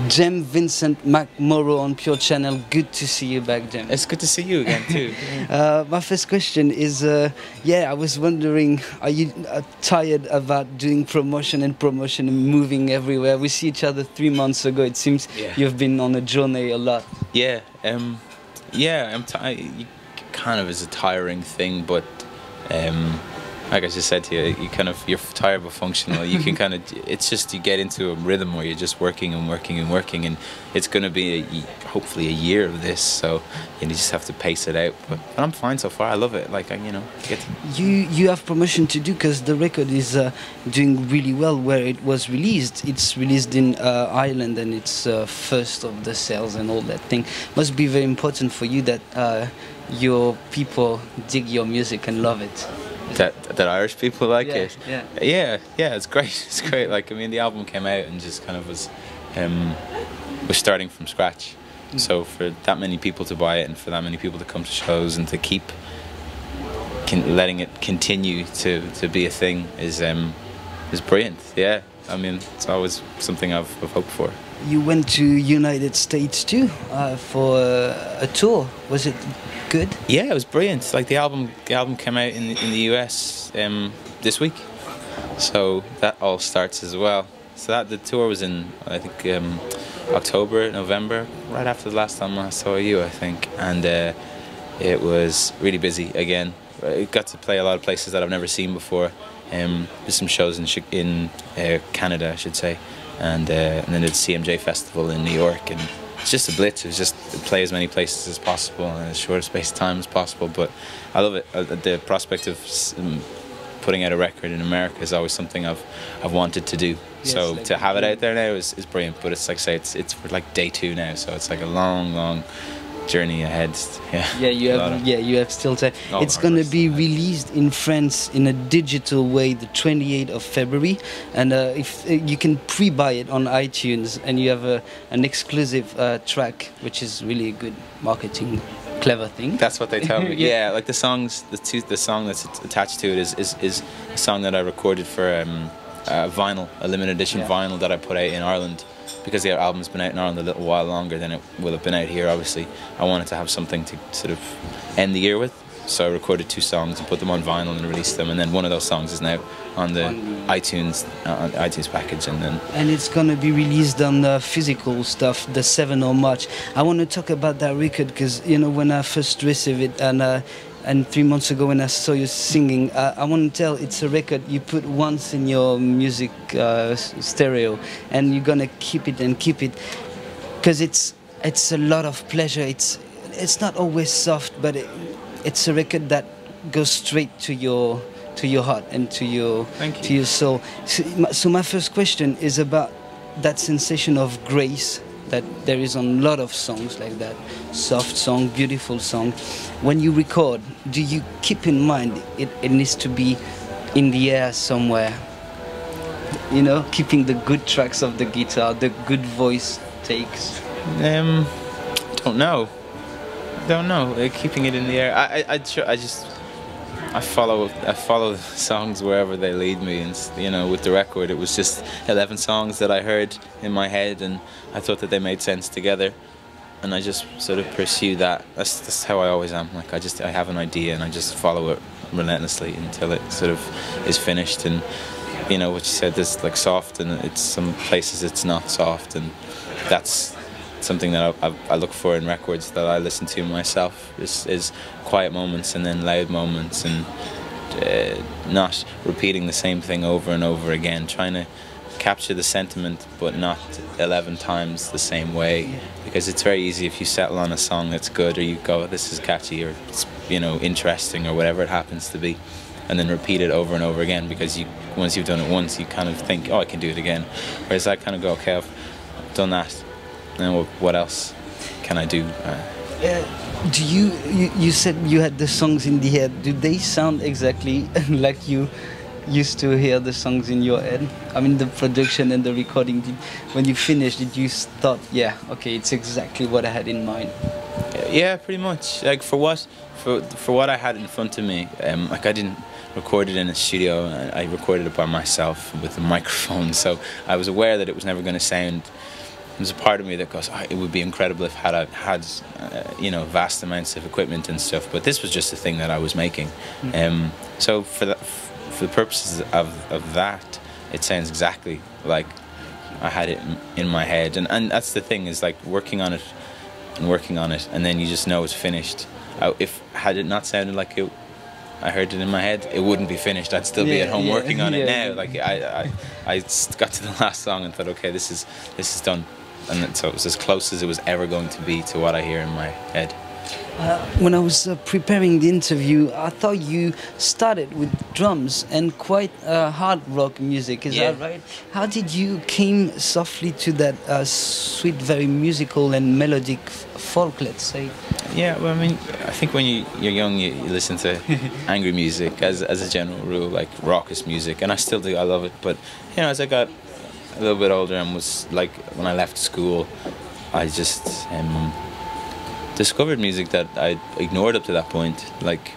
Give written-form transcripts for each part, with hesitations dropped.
Jem Vincent Mcmorrow on Pure Channel. Good to see you back, Jem. It's good to see you again too. My first question is, I was wondering, are you tired about doing promotion and moving everywhere? We see each other 3 months ago. It seems you've been on a journey a lot. Yeah, I'm tired. Kind of is a tiring thing, but like I just said to you, you're tired but functional. You can kind of, it's just you get into a rhythm where you're just working and working and working, and it's going to be hopefully a year of this. So you just have to pace it out. But I'm fine so far. I love it. Like you have promotion to do because the record is doing really well where it was released. It's released in Ireland and it's first of the sales and all that thing. Must be very important for you that your people dig your music and love it. That Irish people like it. Yeah. Yeah, it's great. It's great. Like, I mean, the album came out and just kind of was starting from scratch. So for that many people to buy it and for that many people to come to shows and to keep letting it continue to be a thing is brilliant. Yeah, I mean, it's always something I've hoped for. You went to United States too for a tour. Was it good? Yeah, it was brilliant. Like the album came out in the US this week, so that all starts as well. So the tour was in, I think, October, November, right after the last time I saw you, I think, and it was really busy again. I got to play a lot of places that I've never seen before. There's some shows in Canada, I should say, and then the CMJ Festival in New York, and it's just a blitz. It was just play as many places as possible in as short a space of time as possible. But I love it. The prospect of putting out a record in America is always something I've wanted to do. Yes, so like to have it out there now is brilliant. But it's like I say, it's for like day 2 now, so it's like a long journey ahead. You have still time. It's going to be released in France in a digital way the 28th of February, and if you can pre-buy it on iTunes, and you have an exclusive track, which is really a good marketing clever thing. That's what they tell me. Yeah, like the song that's attached to it is a song that I recorded for a limited edition vinyl that I put out in Ireland. Because the album's been out in Ireland a little while longer than it will have been out here, obviously, I wanted to have something to sort of end the year with. So I recorded 2 songs and put them on vinyl and released them, and then one of those songs is now on the iTunes package, and it's gonna be released on the physical stuff the 7th of March. I want to talk about that record because when I first received it and 3 months ago when I saw you singing, I want to tell it's a record you put once in your music stereo, and you're gonna keep it because it's a lot of pleasure. It's not always soft, but it's a record that goes straight to your heart and to your soul. So my first question is about that sensation of grace that there is on a lot of songs like that. Soft song, beautiful song. When you record, do you keep in mind it needs to be in the air somewhere? Keeping the good tracks of the guitar, the good voice takes. Don't know. Keeping it in the air. I follow songs wherever they lead me, and with the record it was just 11 songs that I heard in my head, and I thought that they made sense together, and I just sort of pursue that. That's how I always am. Like I have an idea and I just follow it relentlessly until it sort of is finished. And what you said, there's like soft, and it's some places it's not soft, and that's something that I look for in records that I listen to myself is quiet moments and then loud moments, and not repeating the same thing over and over again, trying to capture the sentiment but not 11 times the same way, because it's very easy if you settle on a song that's good, or you go, this is catchy, or it's interesting, or whatever it happens to be, and then repeat it over and over again, because once you've done it once you kind of think, oh, I can do it again, whereas I kind of go, okay, I've done that, and what else can I do? Do you said you had the songs in the head. Do they sound exactly like you used to hear the songs in your head? I mean, the production and the recording. When you finished, did you thought, yeah, okay, it's exactly what I had in mind? Yeah, pretty much. Like for what I had in front of me, like I didn't record it in a studio. I recorded it by myself with a microphone, so I was aware that it was never going to sound there's a part of me that goes, oh, it would be incredible if I had you know, vast amounts of equipment and stuff. But this was just a thing that I was making. So for the purposes of that, it sounds exactly like I had it in my head. And that's the thing, is like working on it, and then you just know it's finished. If had it not sounded like it, I heard it in my head, it wouldn't be finished. I'd still be at home working on it now. Like I got to the last song and thought, okay, this is done, and so it was as close as it was ever going to be to what I hear in my head. When I was preparing the interview, I thought you started with drums and quite hard rock music. Is that right? How did you came softly to that sweet, very musical and melodic folk, let's say? Yeah, well, I mean, I think when you're young, you listen to angry music as a general rule, like raucous music, and I still do. I love it. But you know, as I got a little bit older and was like, when I left school, I just discovered music that I ignored up to that point, like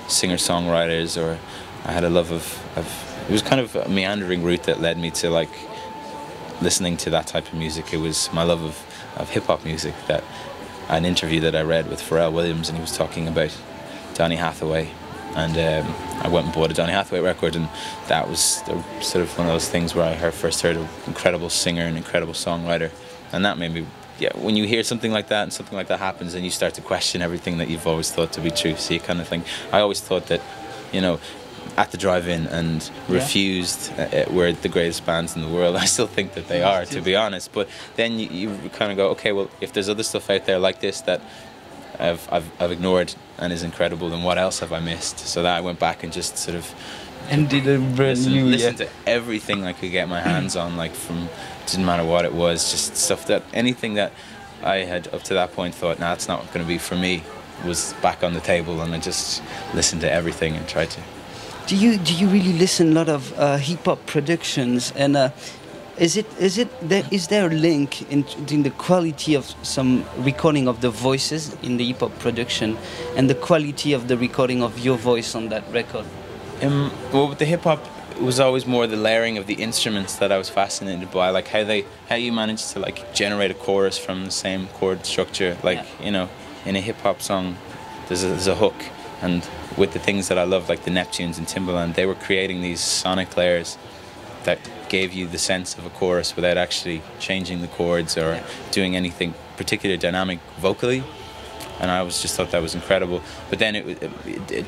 singer-songwriters, or I had a love of it was kind of a meandering route that led me to like listening to that type of music. It was my love of hip-hop music, that an interview that I read with Pharrell Williams, and he was talking about Donny Hathaway, and I went and bought a Donny Hathaway record, and that was sort of one of those things where I first heard an incredible singer and incredible songwriter, and that made me, when you hear something like that and something like that happens, and you start to question everything that you've always thought to be true. So you kind of think, I always thought that, you know, at the drive-in and Refused were the greatest bands in the world. I still think that they are, to be honest. But then you kind of go, okay, well, if there's other stuff out there like this that I've ignored and is incredible, then what else have I missed? So that I went back and just sort of did a brand new listen to everything I could get my hands on, like from, didn't matter what it was, just stuff that, anything that I had up to that point thought, nah, it's not going to be for me, was back on the table, and I just listened to everything and tried to. Do you really listen a lot of hip hop productions, and is there a link in the quality of some recording of the voices in the hip hop production and the quality of the recording of your voice on that record? Well, with the hip hop, it was always more the layering of the instruments that I was fascinated by, like how you manage to like generate a chorus from the same chord structure. Like you know, in a hip hop song, there's a hook. And with the things that I love, like the Neptunes and Timbaland, they were creating these sonic layers that gave you the sense of a chorus without actually changing the chords or doing anything particularly dynamic vocally. And I just thought that was incredible. But then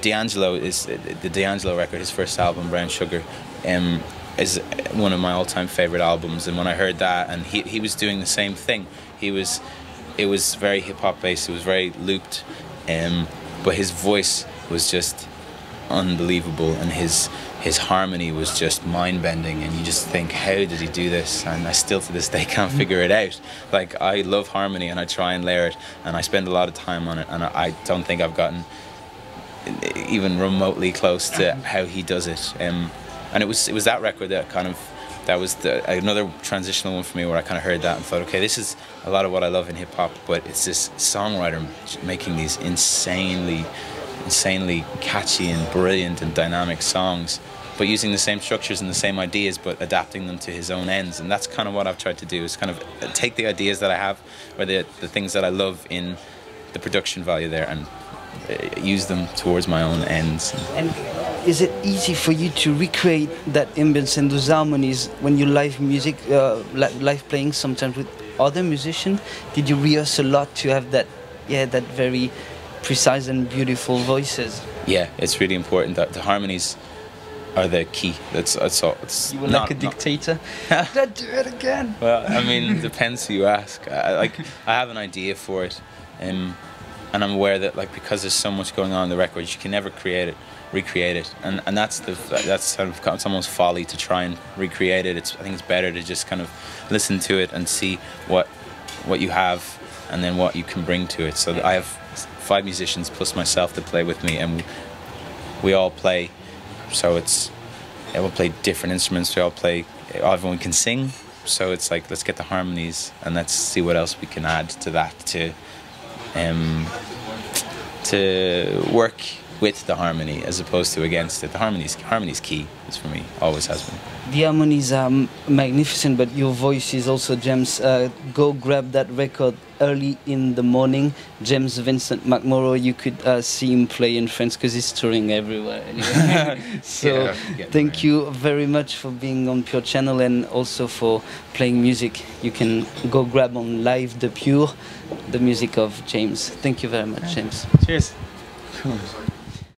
D'Angelo, is the D'Angelo record, his first album, Brown Sugar, is one of my all-time favorite albums. And when I heard that, and he was doing the same thing, it was very hip-hop based, it was very looped. But his voice was just unbelievable, and his harmony was just mind-bending, and you just think, how did he do this? And I still to this day can't figure it out. Like, I love harmony and I try and layer it, and I spend a lot of time on it, and I don't think I've gotten even remotely close to how he does it. And it was that record that was another transitional one for me, where I kind of heard that and thought, okay, this is a lot of what I love in hip hop, but it's this songwriter making these insanely catchy and brilliant and dynamic songs, but using the same structures and the same ideas, but adapting them to his own ends. And that's kind of what I've tried to do, is kind of take the ideas that I have, or the things that I love in the production value there, and use them towards my own ends. And is it easy for you to recreate that ambience and those harmonies when you live music, live playing sometimes with other musicians? Did you rehearse a lot to have that very precise and beautiful voices? Yeah, it's really important that the harmonies are the key. That's all. It's you were like a dictator. Don't do it again. Well, I mean, it depends who you ask. I have an idea for it, and I'm aware that, like, because there's so much going on in the record, you can never recreate it, and that's kind of, it's almost folly to try and recreate it. I think it's better to just kind of listen to it and see what you have, and then what you can bring to it. So I have 5 musicians plus myself that play with me, and we all play. So we'll play different instruments. Everyone can sing. So it's like, let's get the harmonies and let's see what else we can add to that to work with the harmony as opposed to against it. The harmony's key, is for me, always has been. The harmonies are magnificent, but your voice is also James. Go grab that record early in the morning. James Vincent Mcmorrow, you could see him play in France because he's touring everywhere. Anyway. So thank you very much for being on Pure Channel and also for playing music. You can go grab on Live the Pure, the music of James. Thank you very much, James. Cheers.